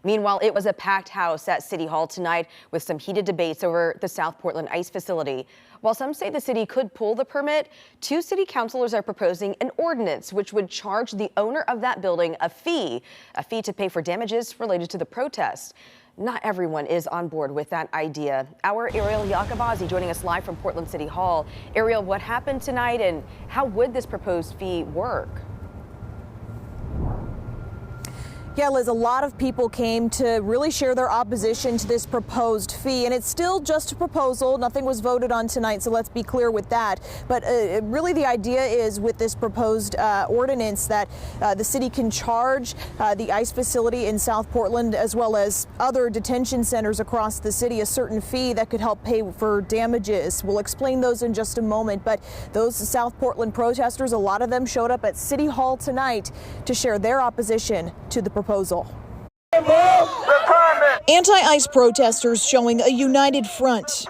Meanwhile, it was a packed house at City Hall tonight with some heated debates over the South Portland ICE facility. While some say the city could pull the permit, two city councilors are proposing an ordinance which would charge the owner of that building a fee to pay for damages related to the protest. Not everyone is on board with that idea. Our Ariel Yakabazi joining us live from Portland City Hall. Ariel, what happened tonight and how would this proposed fee work? Yeah, Liz, a lot of people came to really share their opposition to this proposed fee, and it's still just a proposal. Nothing was voted on tonight, so let's be clear with that. But really the idea is with this proposed ordinance that the city can charge the ICE facility in South Portland as well as other detention centers across the city a certain fee that could help pay for damages. We'll explain those in just a moment, but those South Portland protesters, a lot of them showed up at City Hall tonight to share their opposition to the proposal. Anti-ICE protesters showing a united front.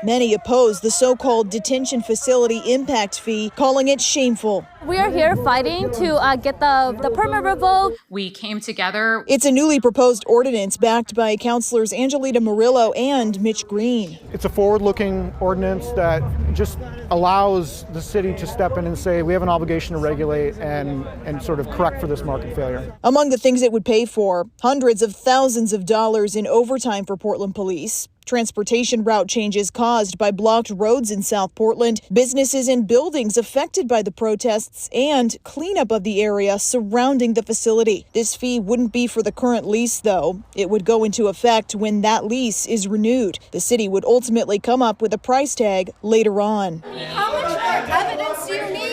Many oppose the so-called detention facility impact fee, calling it shameful. We are here fighting to get the permit revoked. We came together. It's a newly proposed ordinance backed by councilors Angelita Murillo and Mitch Green. It's a forward-looking ordinance that just allows the city to step in and say we have an obligation to regulate and sort of correct for this market failure. Among the things it would pay for, hundreds of thousands of dollars in overtime for Portland police, transportation route changes caused by blocked roads in South Portland, businesses and buildings affected by the protests, and cleanup of the area surrounding the facility. This fee wouldn't be for the current lease, though. It would go into effect when that lease is renewed. The city would ultimately come up with a price tag later on. How much more evidence do you need?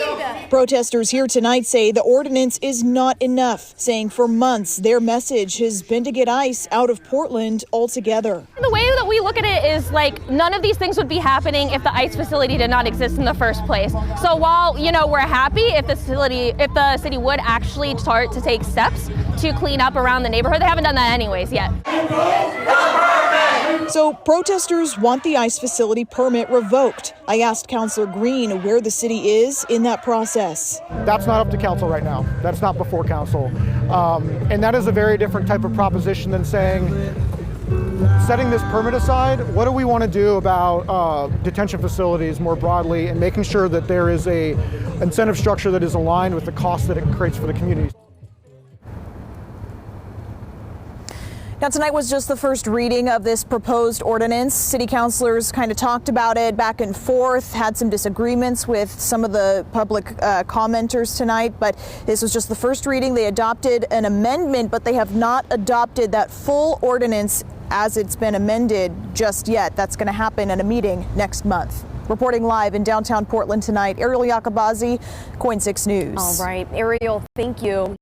Protesters here tonight say the ordinance is not enough, saying for months their message has been to get ICE out of Portland altogether. The way that we look at it is like none of these things would be happening if the ICE facility did not exist in the first place. So while, we're happy if the city would actually start to take steps to clean up around the neighborhood, they haven't done that anyways yet. So protesters want the ICE facility permit revoked. I asked Councilor Green where the city is in that process. That's not up to council right now. That's not before council. And that is a very different type of proposition than saying, setting this permit aside, what do we want to do about detention facilities more broadly and making sure that there is a incentive structure that is aligned with the cost that it creates for the community. Now, tonight was just the first reading of this proposed ordinance. City councilors kind of talked about it back and forth, had some disagreements with some of the public commenters tonight, but this was just the first reading. They adopted an amendment, but they have not adopted that full ordinance as it's been amended just yet. That's going to happen at a meeting next month. Reporting live in downtown Portland tonight, Ariel Yakabazi, KOIN 6 News. All right, Ariel, thank you.